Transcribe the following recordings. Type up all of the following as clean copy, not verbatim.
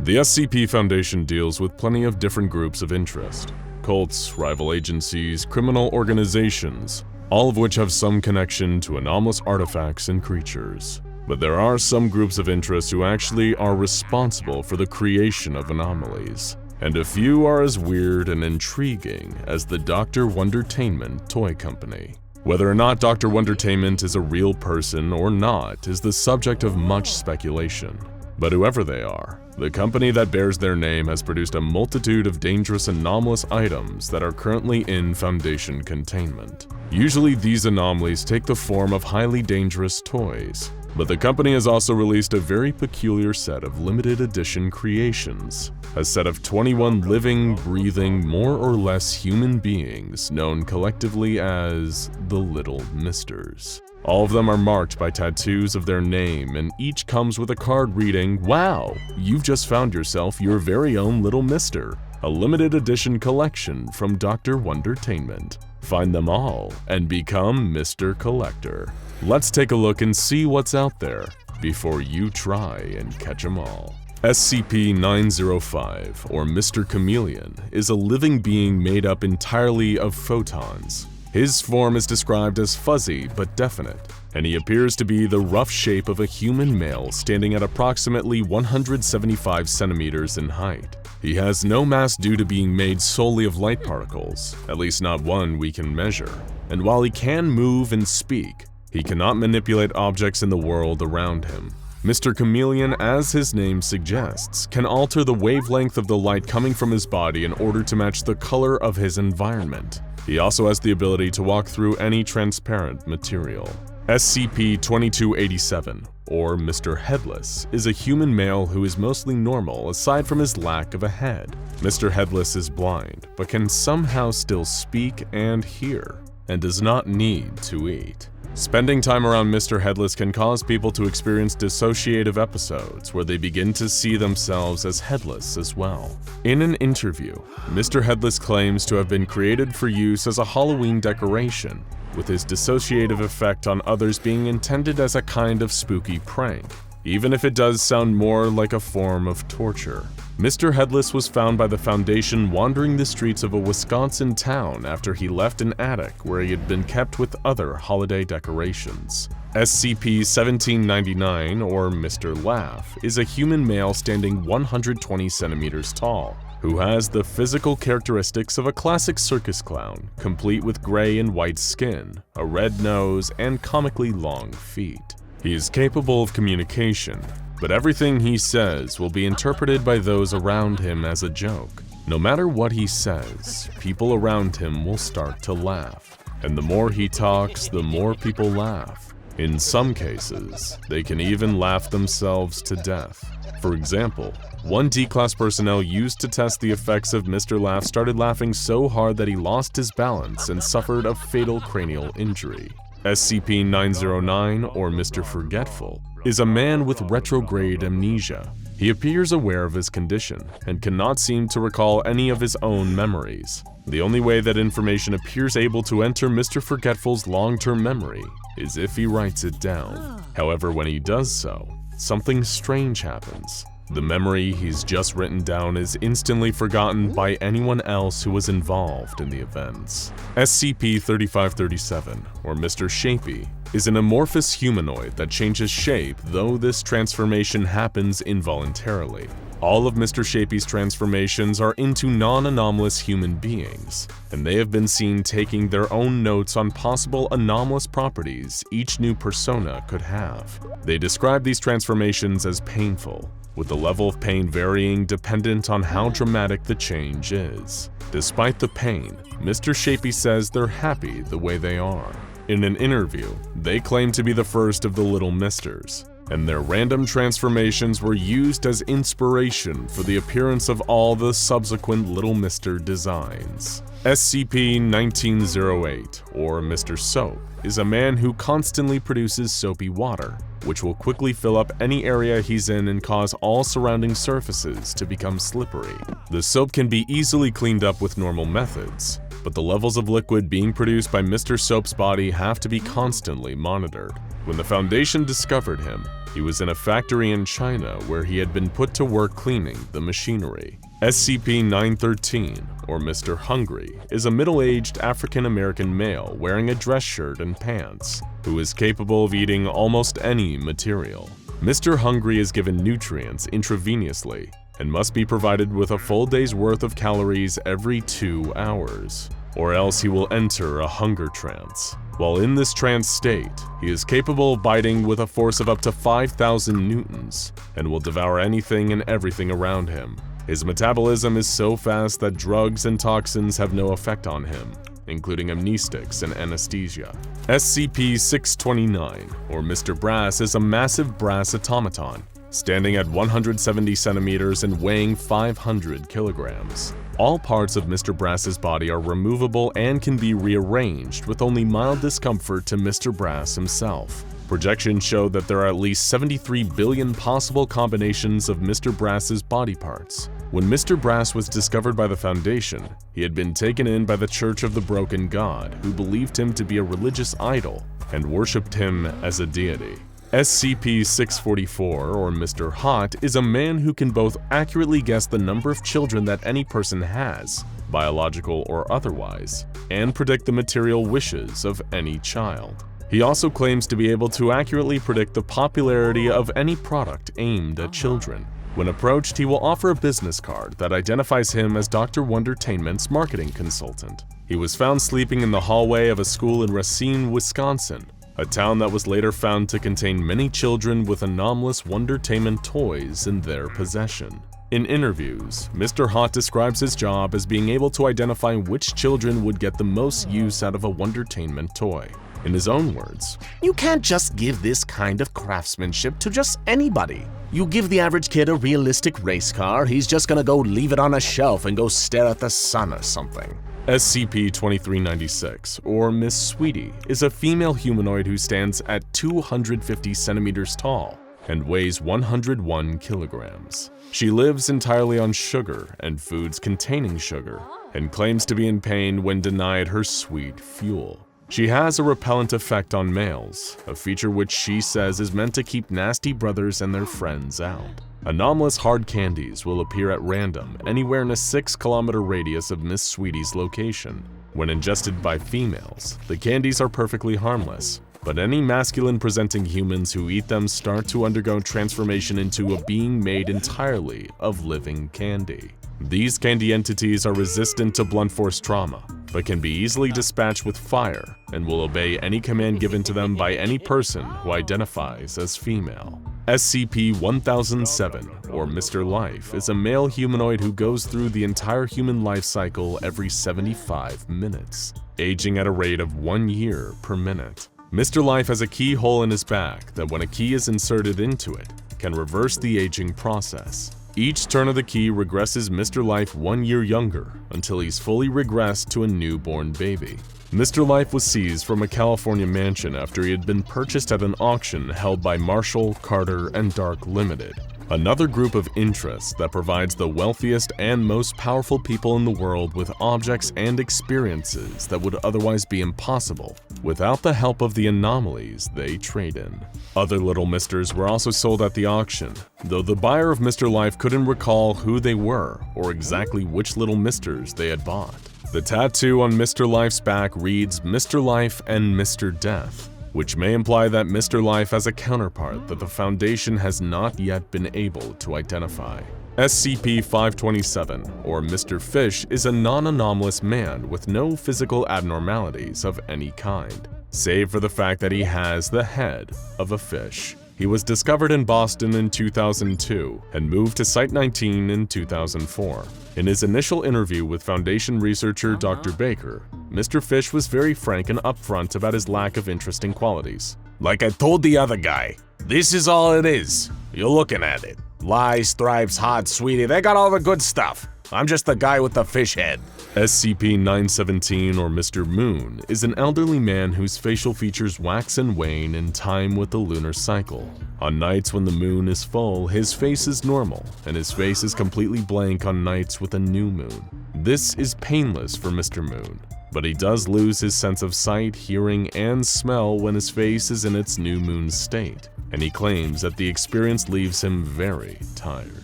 The SCP Foundation deals with plenty of different groups of interest: cults, rival agencies, criminal organizations, all of which have some connection to anomalous artifacts and creatures. But there are some groups of interest who actually are responsible for the creation of anomalies, and a few are as weird and intriguing as the Dr. Wondertainment toy company. Whether or not Dr. Wondertainment is a real person or not is the subject of much speculation. But whoever they are, the company that bears their name has produced a multitude of dangerous anomalous items that are currently in Foundation containment. Usually these anomalies take the form of highly dangerous toys, but the company has also released a very peculiar set of limited edition creations, a set of 21 living, breathing, more or less human beings known collectively as the Little Misters. All of them are marked by tattoos of their name, and each comes with a card reading, "Wow, you've just found yourself your very own Little Mister, a limited edition collection from Dr. Wondertainment. Find them all and become Mr. Collector." Let's take a look and see what's out there before you try and catch them all. SCP-905, or Mr. Chameleon, is a living being made up entirely of photons. His form is described as fuzzy but definite, and he appears to be the rough shape of a human male standing at approximately 175 centimeters in height. He has no mass due to being made solely of light particles, at least not one we can measure, and while he can move and speak, he cannot manipulate objects in the world around him. Mr. Chameleon, as his name suggests, can alter the wavelength of the light coming from his body in order to match the color of his environment. He also has the ability to walk through any transparent material. SCP-2287, or Mr. Headless, is a human male who is mostly normal aside from his lack of a head. Mr. Headless is blind, but can somehow still speak and hear, and does not need to eat. Spending time around Mr. Headless can cause people to experience dissociative episodes where they begin to see themselves as headless as well. In an interview, Mr. Headless claims to have been created for use as a Halloween decoration, with his dissociative effect on others being intended as a kind of spooky prank, even if it does sound more like a form of torture. Mr. Headless was found by the Foundation wandering the streets of a Wisconsin town after he left an attic where he had been kept with other holiday decorations. SCP-1799, or Mr. Laff, is a human male standing 120 centimeters tall, who has the physical characteristics of a classic circus clown, complete with gray and white skin, a red nose, and comically long feet. He is capable of communication, but everything he says will be interpreted by those around him as a joke. No matter what he says, people around him will start to laugh, and the more he talks, the more people laugh. In some cases, they can even laugh themselves to death. For example, one D-Class personnel used to test the effects of Mr. Laff started laughing so hard that he lost his balance and suffered a fatal cranial injury. SCP-909, or Mr. Forgetful, is a man with retrograde amnesia. He appears aware of his condition and cannot seem to recall any of his own memories. The only way that information appears able to enter Mr. Forgetful's long-term memory is if he writes it down. However, when he does so, something strange happens. The memory he's just written down is instantly forgotten by anyone else who was involved in the events. SCP-3537, or Mr. Shapey, is an amorphous humanoid that changes shape, though this transformation happens involuntarily. All of Mr. Shapey's transformations are into non-anomalous human beings, and they have been seen taking their own notes on possible anomalous properties each new persona could have. They describe these transformations as painful, with the level of pain varying dependent on how dramatic the change is. Despite the pain, Mr. Shapey says they're happy the way they are. In an interview, they claim to be the first of the Little Misters, and their random transformations were used as inspiration for the appearance of all the subsequent Little Mister designs. SCP-1908, or Mr. Soap, is a man who constantly produces soapy water, which will quickly fill up any area he's in and cause all surrounding surfaces to become slippery. The soap can be easily cleaned up with normal methods, but the levels of liquid being produced by Mr. Soap's body have to be constantly monitored. When the Foundation discovered him, he was in a factory in China where he had been put to work cleaning the machinery. SCP-913, or Mr. Hungry, is a middle-aged African-American male wearing a dress shirt and pants, who is capable of eating almost any material. Mr. Hungry is given nutrients intravenously and must be provided with a full day's worth of calories every 2 hours, or else he will enter a hunger trance. While in this trance state, he is capable of biting with a force of up to 5,000 newtons and will devour anything and everything around him. His metabolism is so fast that drugs and toxins have no effect on him, including amnestics and anesthesia. SCP-629, or Mr. Brass, is a massive brass automaton, standing at 170 centimeters and weighing 500 kilograms. All parts of Mr. Brass's body are removable and can be rearranged with only mild discomfort to Mr. Brass himself. Projections show that there are at least 73 billion possible combinations of Mr. Brass's body parts. When Mr. Brass was discovered by the Foundation, he had been taken in by the Church of the Broken God, who believed him to be a religious idol and worshipped him as a deity. SCP-644, or Mr. Hot, is a man who can both accurately guess the number of children that any person has, biological or otherwise, and predict the material wishes of any child. He also claims to be able to accurately predict the popularity of any product aimed at children. When approached, he will offer a business card that identifies him as Dr. Wondertainment's marketing consultant. He was found sleeping in the hallway of a school in Racine, Wisconsin, a town that was later found to contain many children with anomalous Wondertainment toys in their possession. In interviews, Mr. Hot describes his job as being able to identify which children would get the most use out of a Wondertainment toy. In his own words, "You can't just give this kind of craftsmanship to just anybody. You give the average kid a realistic race car, he's just gonna go leave it on a shelf and go stare at the sun or something." SCP-2396, or Miss Sweetie, is a female humanoid who stands at 250 centimeters tall and weighs 101 kilograms. She lives entirely on sugar and foods containing sugar, and claims to be in pain when denied her sweet fuel. She has a repellent effect on males, a feature which she says is meant to keep nasty brothers and their friends out. Anomalous hard candies will appear at random anywhere in a 6-kilometer radius of Miss Sweetie's location. When ingested by females, the candies are perfectly harmless, but any masculine-presenting humans who eat them start to undergo transformation into a being made entirely of living candy. These candy entities are resistant to blunt force trauma, but can be easily dispatched with fire and will obey any command given to them by any person who identifies as female. SCP-1007, or Mr. Life, is a male humanoid who goes through the entire human life cycle every 75 minutes, aging at a rate of 1 year per minute. Mr. Life has a keyhole in his back that, when a key is inserted into it, can reverse the aging process. Each turn of the key regresses Mr. Life 1 year younger until he's fully regressed to a newborn baby. Mr. Life was seized from a California mansion after he had been purchased at an auction held by Marshall, Carter, and Dark Limited, another group of interests that provides the wealthiest and most powerful people in the world with objects and experiences that would otherwise be impossible without the help of the anomalies they trade in. Other Little Misters were also sold at the auction, though the buyer of Mr. Life couldn't recall who they were or exactly which Little Misters they had bought. The tattoo on Mr. Life's back reads Mr. Life and Mr. Death, which may imply that Mr. Life has a counterpart that the Foundation has not yet been able to identify. SCP-527, or Mr. Fish, is a non-anomalous man with no physical abnormalities of any kind, save for the fact that he has the head of a fish. He was discovered in Boston in 2002 and moved to Site-19 in 2004. In his initial interview with Foundation researcher Dr. Baker, Mr. Fish was very frank and upfront about his lack of interesting qualities. "Like I told the other guy, this is all it is. You're looking at it. Lies, thrives, hot, sweetie, they got all the good stuff. I'm just the guy with the fish head." SCP-917, or Mr. Moon, is an elderly man whose facial features wax and wane in time with the lunar cycle. On nights when the moon is full, his face is normal, and his face is completely blank on nights with a new moon. This is painless for Mr. Moon. but he does lose his sense of sight, hearing, and smell when his face is in its new moon state, and he claims that the experience leaves him very tired.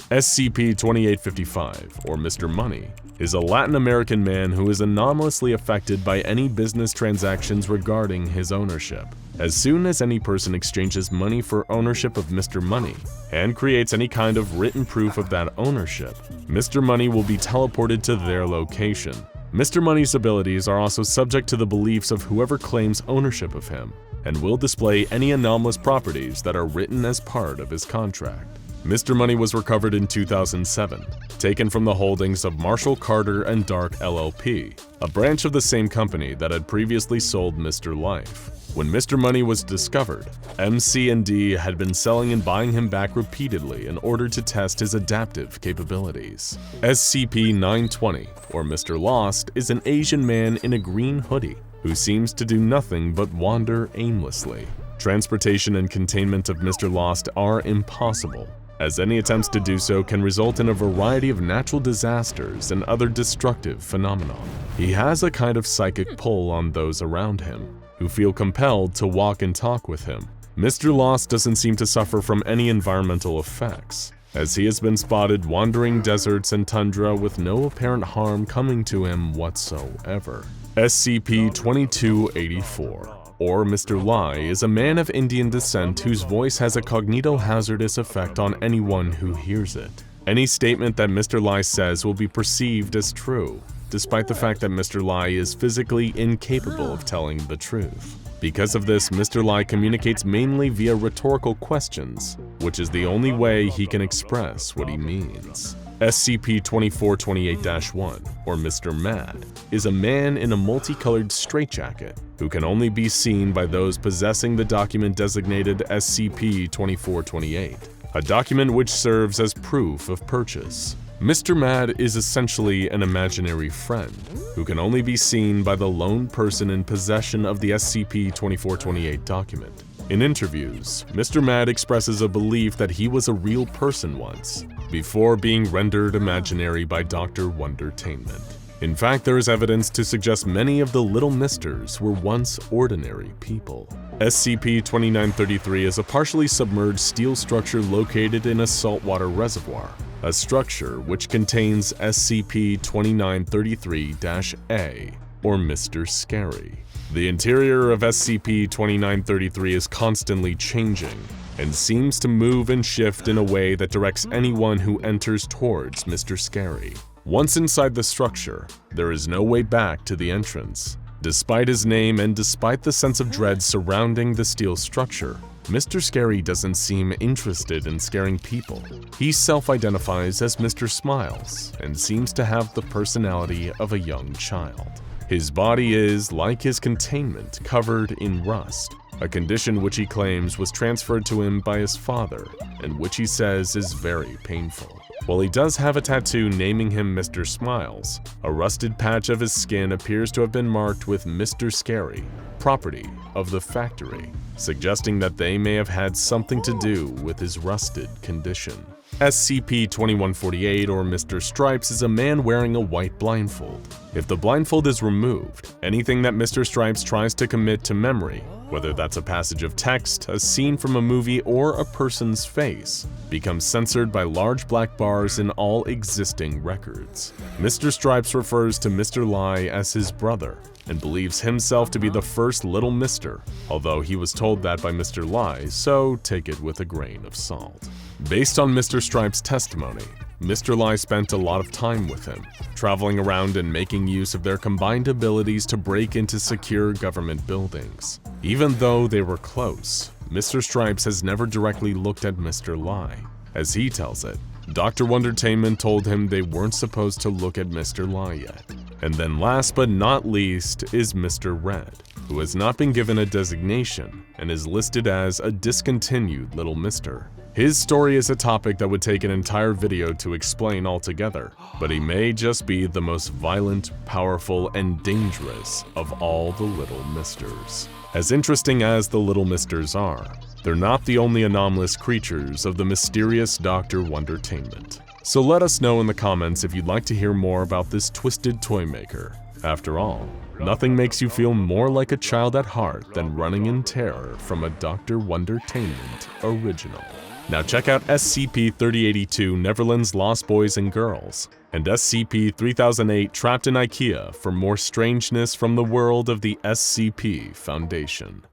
SCP-2855, or Mr. Money, is a Latin American man who is anomalously affected by any business transactions regarding his ownership. As soon as any person exchanges money for ownership of Mr. Money and creates any kind of written proof of that ownership, Mr. Money will be teleported to their location. Mr. Money's abilities are also subject to the beliefs of whoever claims ownership of him, and will display any anomalous properties that are written as part of his contract. Mr. Money was recovered in 2007, taken from the holdings of Marshall Carter and Dark LLP, a branch of the same company that had previously sold Mr. Life. When Mr. Money was discovered, MC&D had been selling and buying him back repeatedly in order to test his adaptive capabilities. SCP-920, or Mr. Lost, is an Asian man in a green hoodie who seems to do nothing but wander aimlessly. Transportation and containment of Mr. Lost are impossible, as any attempts to do so can result in a variety of natural disasters and other destructive phenomena. He has a kind of psychic pull on those around him, who feel compelled to walk and talk with him. Mr. Lost doesn't seem to suffer from any environmental effects, as he has been spotted wandering deserts and tundra with no apparent harm coming to him whatsoever. SCP-2284, or Mr. Lai, is a man of Indian descent whose voice has a cognitohazardous effect on anyone who hears it. Any statement that Mr. Lai says will be perceived as true, despite the fact that Mr. Lai is physically incapable of telling the truth. Because of this, Mr. Lai communicates mainly via rhetorical questions, which is the only way he can express what he means. SCP-2428-1, or Mr. Mad, is a man in a multicolored straitjacket who can only be seen by those possessing the document designated SCP-2428, a document which serves as proof of purchase. Mr. Mad is essentially an imaginary friend who can only be seen by the lone person in possession of the SCP-2428 document. In interviews, Mr. Mad expresses a belief that he was a real person once, before being rendered imaginary by Dr. Wondertainment. In fact, there is evidence to suggest many of the Little Misters were once ordinary people. SCP-2933 is a partially submerged steel structure located in a saltwater reservoir, a structure which contains SCP-2933-A, or Mr. Scary. The interior of SCP-2933 is constantly changing, and seems to move and shift in a way that directs anyone who enters towards Mr. Scary. Once inside the structure, there is no way back to the entrance. Despite his name and despite the sense of dread surrounding the steel structure, Mr. Scary doesn't seem interested in scaring people. He self-identifies as Mr. Smiles and seems to have the personality of a young child. His body is, like his containment, covered in rust, a condition which he claims was transferred to him by his father and which he says is very painful. While he does have a tattoo naming him Mr. Smiles, a rusted patch of his skin appears to have been marked with Mr. Scary, property of the factory, suggesting that they may have had something to do with his rusted condition. SCP-2148, or Mr. Stripes, is a man wearing a white blindfold. If the blindfold is removed, anything that Mr. Stripes tries to commit to memory, whether that's a passage of text, a scene from a movie, or a person's face, becomes censored by large black bars in all existing records. Mr. Stripes refers to Mr. Lai as his brother, and believes himself to be the first Little Mister, although he was told that by Mr. Lai, so take it with a grain of salt. Based on Mr. Stripes' testimony, Mr. Lai spent a lot of time with him, traveling around and making use of their combined abilities to break into secure government buildings. Even though they were close, Mr. Stripes has never directly looked at Mr. Lai. As he tells it, Dr. Wondertainment told him they weren't supposed to look at Mr. Lai yet. And then last but not least is Mr. Red, who has not been given a designation and is listed as a discontinued Little Mister. His story is a topic that would take an entire video to explain altogether, but he may just be the most violent, powerful, and dangerous of all the Little Misters. As interesting as the Little Misters are, they're not the only anomalous creatures of the mysterious Dr. Wondertainment. So let us know in the comments if you'd like to hear more about this twisted toy maker. After all, nothing makes you feel more like a child at heart than running in terror from a Dr. Wondertainment original. Now check out SCP-3082 Neverland's Lost Boys and Girls, and SCP-3008 Trapped in IKEA for more strangeness from the world of the SCP Foundation.